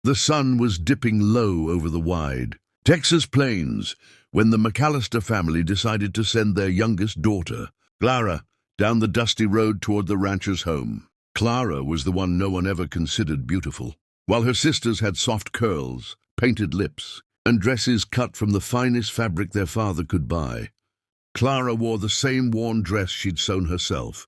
The sun was dipping low over the wide Texas plains when the McAllister family decided to send their youngest daughter, Clara, down the dusty road toward the rancher's home. Clara was the one no one ever considered beautiful, while her sisters had soft curls, painted lips, and dresses cut from the finest fabric their father could buy. Clara wore the same worn dress she'd sewn herself,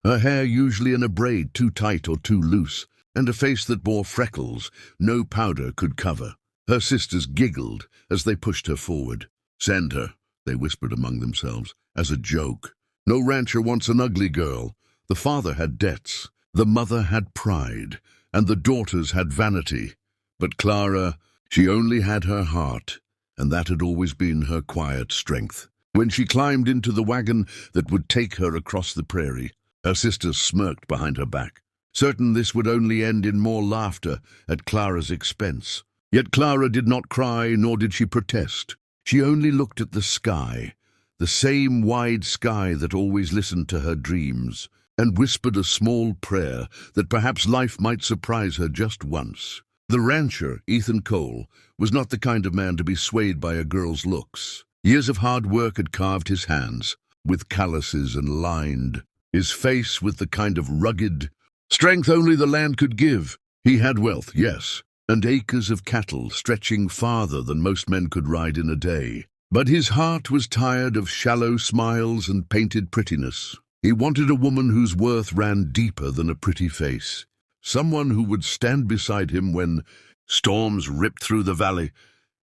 her hair usually in a braid too tight or too loose, and a face that bore freckles no powder could cover. Her sisters giggled as they pushed her forward. "Send her," they whispered among themselves, as a joke. No rancher wants an ugly girl. The father had debts, the mother had pride, and the daughters had vanity. But Clara, she only had her heart, and that had always been her quiet strength. When she climbed into the wagon that would take her across the prairie, her sisters smirked behind her back, certain this would only end in more laughter at Clara's expense. Yet Clara did not cry, nor did she protest. She only looked at the sky, the same wide sky that always listened to her dreams, and whispered a small prayer that perhaps life might surprise her just once. The rancher, Ethan Cole, was not the kind of man to be swayed by a girl's looks. Years of hard work had carved his hands with calluses and lined his face with the kind of rugged strength only the land could give. He had wealth, yes, and acres of cattle stretching farther than most men could ride in a day. But his heart was tired of shallow smiles and painted prettiness. He wanted a woman whose worth ran deeper than a pretty face, someone who would stand beside him when storms ripped through the valley,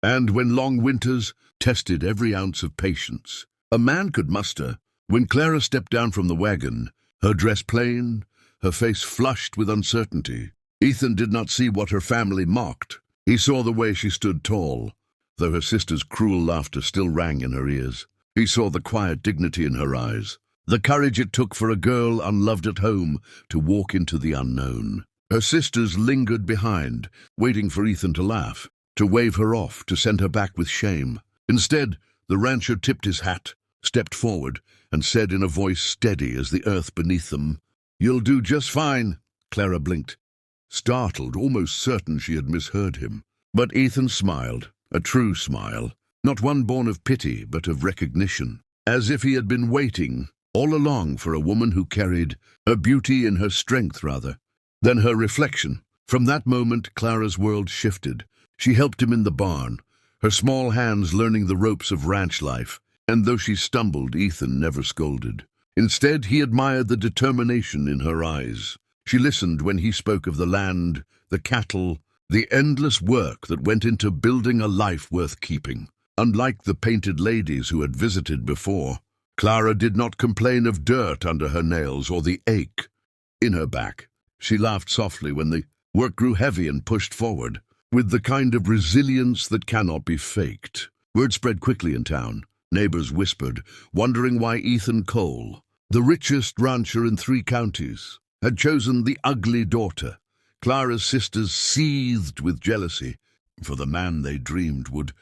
and when long winters tested every ounce of patience a man could muster. When Clara stepped down from the wagon, her dress plain, her face flushed with uncertainty, Ethan did not see what her family mocked. He saw the way she stood tall, though her sister's cruel laughter still rang in her ears. He saw the quiet dignity in her eyes, the courage it took for a girl unloved at home to walk into the unknown. Her sisters lingered behind, waiting for Ethan to laugh, to wave her off, to send her back with shame. Instead, the rancher tipped his hat, stepped forward, and said in a voice steady as the earth beneath them, "You'll do just fine." Clara blinked, startled, almost certain she had misheard him. But Ethan smiled, a true smile, not one born of pity but of recognition, as if he had been waiting all along for a woman who carried her beauty in her strength rather than her reflection. From that moment, Clara's world shifted. She helped him in the barn, her small hands learning the ropes of ranch life, and though she stumbled, Ethan never scolded. Instead, he admired the determination in her eyes. She listened when he spoke of the land, the cattle, the endless work that went into building a life worth keeping. Unlike the painted ladies who had visited before, Clara did not complain of dirt under her nails or the ache in her back. She laughed softly when the work grew heavy and pushed forward, with the kind of resilience that cannot be faked. Word spread quickly in town. Neighbors whispered, wondering why Ethan Cole, the richest rancher in 3 counties, had chosen the ugly daughter. Clara's sisters seethed with jealousy, for the man they dreamed would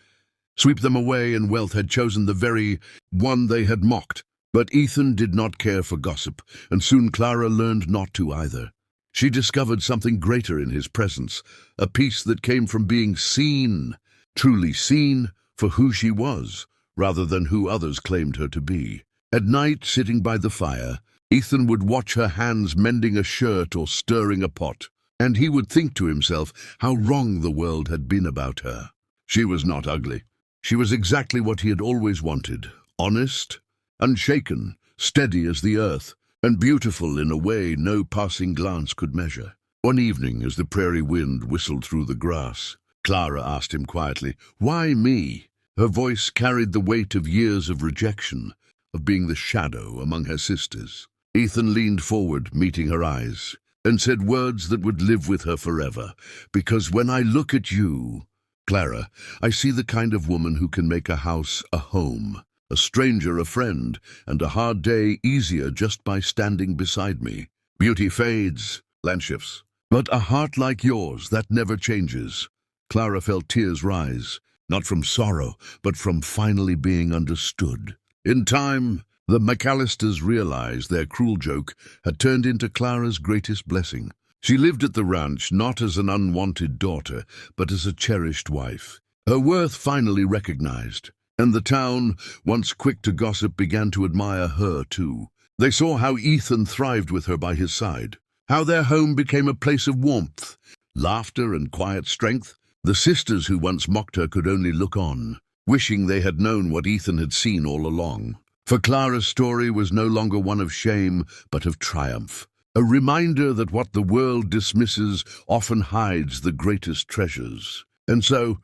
sweep them away, and wealth had chosen the very one they had mocked. But Ethan did not care for gossip, and soon Clara learned not to either. She discovered something greater in his presence, a peace that came from being seen, truly seen for who she was, rather than who others claimed her to be. At night, sitting by the fire, Ethan would watch her hands mending a shirt or stirring a pot, and he would think to himself how wrong the world had been about her. She was not ugly. She was exactly what he had always wanted, honest, unshaken, steady as the earth, and beautiful in a way no passing glance could measure. One evening, as the prairie wind whistled through the grass, Clara asked him quietly, "Why me?" Her voice carried the weight of years of rejection, of being the shadow among her sisters. Ethan leaned forward, meeting her eyes, and said words that would live with her forever. "Because when I look at you, Clara, I see the kind of woman who can make a house a home, a stranger a friend, and a hard day easier just by standing beside me. Beauty fades, land shifts, but a heart like yours, that never changes." Clara felt tears rise, not from sorrow, but from finally being understood. In time, the McAllisters realized their cruel joke had turned into Clara's greatest blessing. She lived at the ranch not as an unwanted daughter, but as a cherished wife. Her worth finally recognized, and the town, once quick to gossip, began to admire her too. They saw how Ethan thrived with her by his side, how their home became a place of warmth, laughter, and quiet strength. The sisters who once mocked her could only look on, wishing they had known what Ethan had seen all along. For Clara's story was no longer one of shame, but of triumph. A reminder that what the world dismisses often hides the greatest treasures. And so,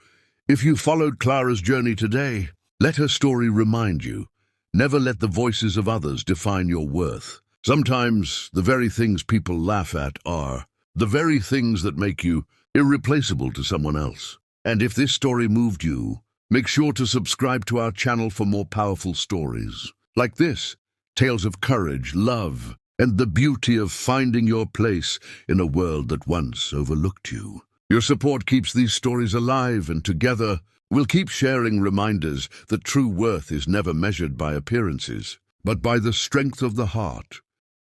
if you followed Clara's journey today, let her story remind you, never let the voices of others define your worth. Sometimes the very things people laugh at are the very things that make you irreplaceable to someone else. And if this story moved you, make sure to subscribe to our channel for more powerful stories like this, tales of courage, love, and the beauty of finding your place in a world that once overlooked you. Your support keeps these stories alive, and together we'll keep sharing reminders that true worth is never measured by appearances, but by the strength of the heart.